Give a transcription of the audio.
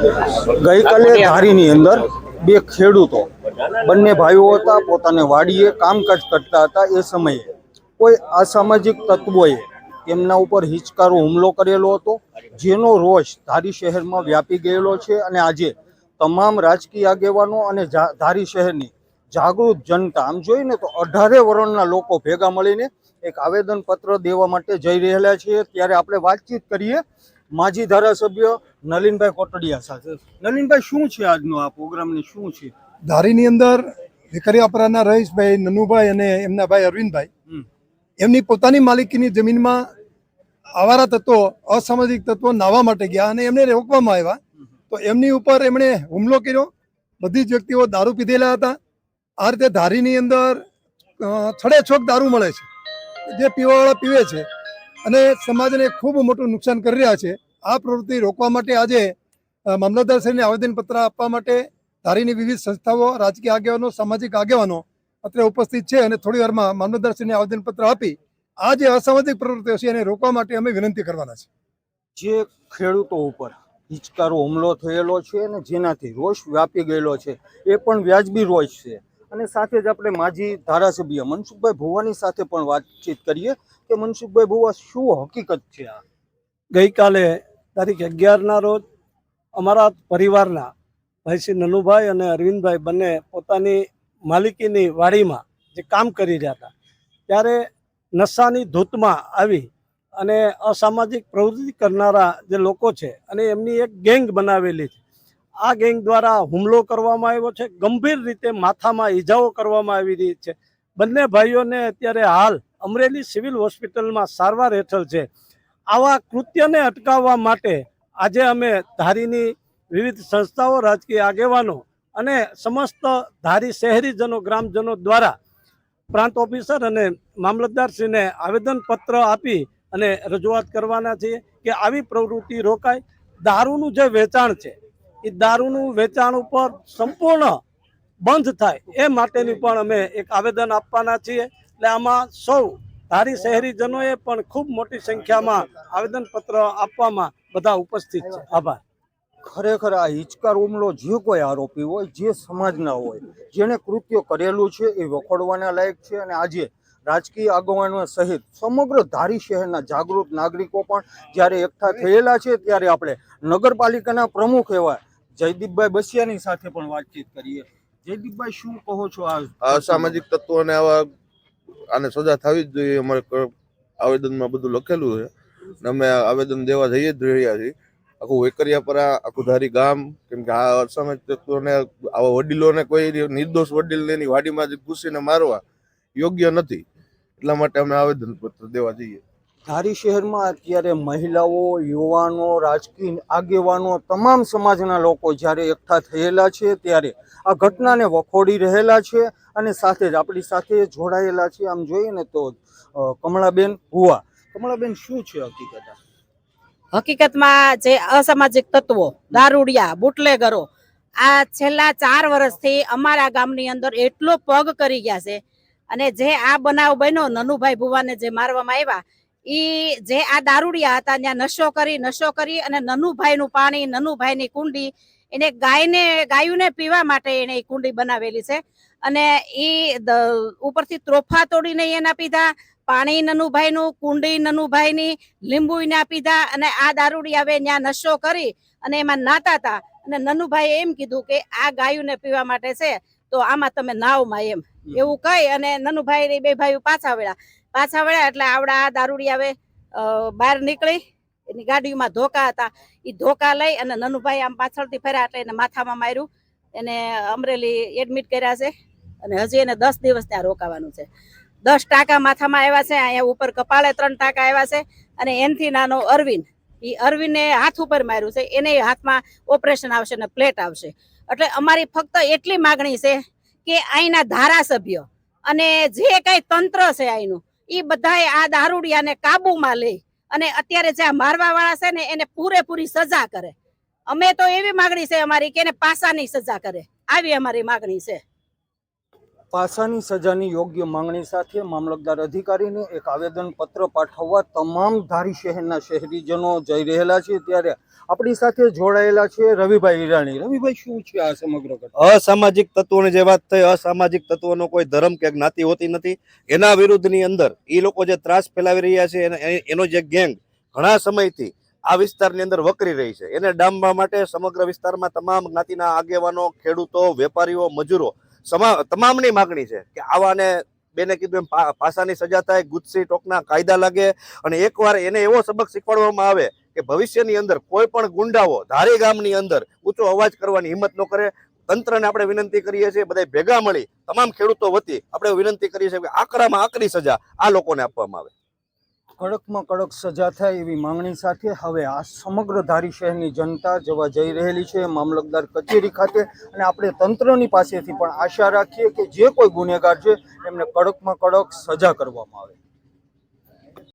ગઈકાલે ધારીની અંદર બે ખેડૂતો બંને ભાઈઓ હતા, પોતાને વાડીએ કામકાજ કરતા હતા। એ સમયે કોઈ અસામાજિક તત્વોએ તેમના ઉપર હિચકારો હુમલો કરેલો હતો, જેનો રોષ ધારી શહેરમાં વ્યાપી ગયેલો છે। અને આજે તમામ રાજકીય આગેવાનો અને ધારી શહેરની જાગૃત જનતા, આમ જોઈએ તો 18 વર્ણના લોકો ભેગા મળીને એક આવેદનપત્ર દેવા માટે જઈ રહેલા છે। ત્યારે આપણે વાતચીત કરીએ માજી ધારાસભ્ય નલિનભાઈ કોટડિયા સાથે। નલિનભાઈ, શું છે આજનો આ પ્રોગ્રામની શું છે? ધારીની અંદર વિકરિયાપરાના રહીશભાઈ નનુભાઈ અને એમના ભાઈ અરવિંદભાઈ એમની પોતાની માલિકીની જમીનમાં આવારા તત્વો, અસામાજિક તત્વો નાહવા માટે ગયા અને એમને રોકવામાં આવ્યા। તો એમની ઉપર એમણે હુમલો કર્યો। બધી જ વ્યક્તિઓ દારૂ પીધેલા હતા। આ રીતે ધારીની અંદર છડેછોક દારૂ મળે છે, જે પીવાવાળા પીવે છે અને સમાજને ખૂબ મોટું નુકસાન કરી રહ્યા છે। આ પ્રવૃત્તિ રોકવા માટે આજે મામલતદારશ્રીને આવેદનપત્ર આપવા માટે ધારીની વિવિધ સંસ્થાઓ, રાજકીય આગેવાનો, સામાજિક આગેવાનો અત્રે ઉપસ્થિત છે અને થોડી વારમાં મામલતદારશ્રીને આવેદનપત્ર આપી આ જે અસામાજિક પ્રવૃત્તિઓ છે એને રોકવા માટે અમે વિનંતી કરવાના છે। જે ખેડૂતો ઉપર હિચકારો હુમલો થયેલો છે અને જેનાથી રોષ વ્યાપી ગયેલો છે, એ પણ વ્યાજબી રોષ છે। અને સાથે જ આપણે માજી ધારાસભ્ય મનસુખભાઈ ભુવાની સાથે પણ વાતચીત કરીએ કે મનસુખભાઈ ભુવા, શું હકીકત છે આ? ગઈકાલે તારીખ 11ના રોજ અમારા પરિવારના ભાઈ શ્રી નનુભાઈ અને અરવિંદભાઈ બંને પોતાની માલિકીની વાડીમાં જે કામ કરી રહ્યા હતા, ત્યારે નશાની ધૂતમાં આવી અને અસામાજિક પ્રવૃત્તિ કરનારા જે લોકો છે અને એમની એક ગેંગ બનાવેલી છે। આ ગેંગ દ્વારા હુમલો કરવામાં આવ્યો છે, ગંભીર રીતે માથામાં ઈજાઓ કરવામાં આવી રહી છે। બંને ભાઈઓને અત્યારે હાલ અમરેલી સિવિલ હોસ્પિટલમાં સારવાર હેઠળ છે। આવા કૃત્યને અટકાવવા માટે આજે અમે ધારીની વિવિધ સંસ્થાઓ, રાજકીય આગેવાનો અને સમસ્ત ધારી શહેરીજનો, ગ્રામજનો દ્વારા પ્રાંત ઓફિસર અને મામલતદારશ્રીને આવેદનપત્ર આપી અને રજૂઆત કરવાના છીએ કે આવી પ્રવૃત્તિ રોકાય। દારૂનું જે વેચાણ છે એ દારૂનું વેચાણ ઉપર સંપૂર્ણ બંધ થાય એ માટેની પણ અમે એક આવેદન આપવાના છીએ। એટલે આમાં સૌ ધારી શહેરીજનોએ પણ ખૂબ મોટી સંખ્યામાં આવેદનપત્ર આપવામાં બધા ઉપસ્થિત છે। આભાર। ખરેખર આ હિચકાર હુમલો જે કોઈ આરોપી હોય, જે સમાજના હોય, જેને કૃત્ય કરેલું છે એ વખોડવાના લાયક છે। અને આજે રાજકીય આગેવાનો સહિત સમગ્ર ધારી શહેરના જાગૃત નાગરિકો પણ જ્યારે એકઠા થયેલા છે, ત્યારે આપણે નગરપાલિકાના પ્રમુખ એવા જયદીપભાઈ બસિયાની સાથે પણ વાતચીત કરીએ। જયદીપભાઈ, શું કહો છો? આ અસામાજિક તત્વોને આને સજા થવી જ જોઈએ। અમારે આવેદનમાં બધું લખેલું છે, અમે આવેદન દેવા જઈએ જ રહ્યા છીએ। આખું વેકરિયાપરા, આખું ધારી ગામ, કેમ કે આ અસામાજિક તત્વોને, આવા વડીલોને, કોઈ નિર્દોષ વડીલને એની વાડીમાં જ ઘૂસીને મારવા યોગ્ય નથી। એટલા માટે અમે આવેદનપત્ર દેવા જઈએ। ધારી શહેરમાં અત્યારે મહિલાઓ, યુવાનો, રાજકીય આગેવાનો, તમામ સમાજના લોકો જ્યારે એકઠા થયેલા છે, ત્યારે આ ઘટનાને વખોડી રહેલા છે અને સાથે જ આપણી સાથે જોડાયેલા છે। આમ જોઈએ ને તો કમળાબેન ભુવા, કમળાબેન, શું છે હકીકત? હકીકતમાં જે અસામાજિક તત્વો, દારૂડિયા, બુટલેગરો આ છેલ્લા 4 વર્ષથી અમારા ગામની અંદર એટલો પગ કરી ગયા છે। અને જે આ બનાવ બન્યો, નનુભાઈ ભુવાને જે મારવામાં આવ્યા, ઈ જે આ દારૂડિયા હતા, ત્યાં નશો કરી અને નનુભાઈનું પાણી, નનુભાઈની કુંડી, એને ગાયોને પીવા માટે એને કુંડી બનાવેલી છે। અને ઈ ઉપરથી ત્રોફા તોડીને એના પીધા, પાણી નનુભાઈનું, કુંડી નનુભાઈની, લીંબુ ના પીધા। અને આ દારૂડિયા આવે ત્યાં નશો કરી અને એમાં નાતા હતા અને નનુભાઈ એમ કીધું કે આ ગાયોને પીવા માટે છે, તો આમાં તમે નાવમાં એમ એવું કહી અને નનુભાઈ બે ભાઈઓ પાછા વળ્યા એટલે આવડા આ દારૂડિયા આવે બહાર નીકળી, એની ગાડીમાં ધોકા હતા, એ ધોકા લઈ અને નનુભાઈ આમ પાછળથી ફર્યા એટલે એને માથામાં માર્યું, એને અમરેલી એડમિટ કર્યા છે અને હજી એને 10 દિવસ ત્યાં રોકાવાનું છે। 10 ટાંકા માથામાં આવ્યા છે, અહીંયા ઉપર કપાળે 3 ટાંકા આવ્યા છે। અને એનથી નાનો અરવિંદને હાથ ઉપર માર્યું છે, એને હાથમાં ઓપરેશન આવશે ને પ્લેટ આવશે। એટલે અમારી ફક્ત એટલી માગણી છે કે અહીંના ધારાસભ્ય અને જે કઈ તંત્ર છે અહીંનું, એ બધાએ આ દારૂડિયાને કાબુમાં લે અને અત્યારે જે મારવા વાળા છે ને એને પૂરેપૂરી સજા કરે। અમે તો એવી માગણી છે અમારી કે એને પાસાની સજા કરે, આવી અમારી માગણી છે। પાસાની સજાની યોગ્ય માંગણી સાથે મામલતદાર અધિકારીને એક આવેદનપત્ર પાઠવવા તમામ ધારી શહેરના શહેરીજનો જઈ રહેલા છે ત્યારે આપણી સાથે જોડાયેલા છે રવિભાઈ ઈરાણી. રવિભાઈ, શું છે આ સમગ્ર ઘટના? અસામાજિક તત્વોની જે વાત થઈ, અસામાજિક તત્વોનો કોઈ ધર્મ કે જ્ઞાતિ હોતી નથી. એના વિરુદ્ધની અંદર એ લોકો જે ત્રાસ ફેલાવી રહ્યા છે એનો જે ગેંગ ઘણા સમયથી આ વિસ્તારની અંદર વકરી રહી છે, એને ડામવા માટે સમગ્ર વિસ્તારમાં તમામ જ્ઞાતિના આગેવાનો, ખેડૂતો, વેપારીઓ, મજૂરો તમામની માગણી છે કે આવાને બેને કીધું એમ પાસાની સજા થાય, ગુજસી ટોકના કાયદા લાગે અને એકવાર એને એવો સબક શીખવાડવામાં આવે કે ભવિષ્યની અંદર કોઈ પણ ગુંડાઓ ધારી ગામની અંદર ઊંચો અવાજ કરવાની હિંમત ન કરે. તંત્રને આપણે વિનંતી કરીએ છીએ, બધા ભેગા મળી તમામ ખેડૂતો વતી આપણે વિનંતી કરીએ છીએ કે આકરામાં આકરી સજા આ લોકોને આપવામાં આવે. કડકમાં કડક સજા થાય એવી માંગણી સાથે હવે આ સમગ્ર ધારી શહેરની જનતા જવા જઈ રહેલી છે મામલતદાર કચેરી ખાતે અને આપણે તંત્રની પાસેથી પણ આશા રાખીએ કે જે કોઈ ગુનેગાર છે એમને કડકમાં કડક સજા કરવામાં આવે.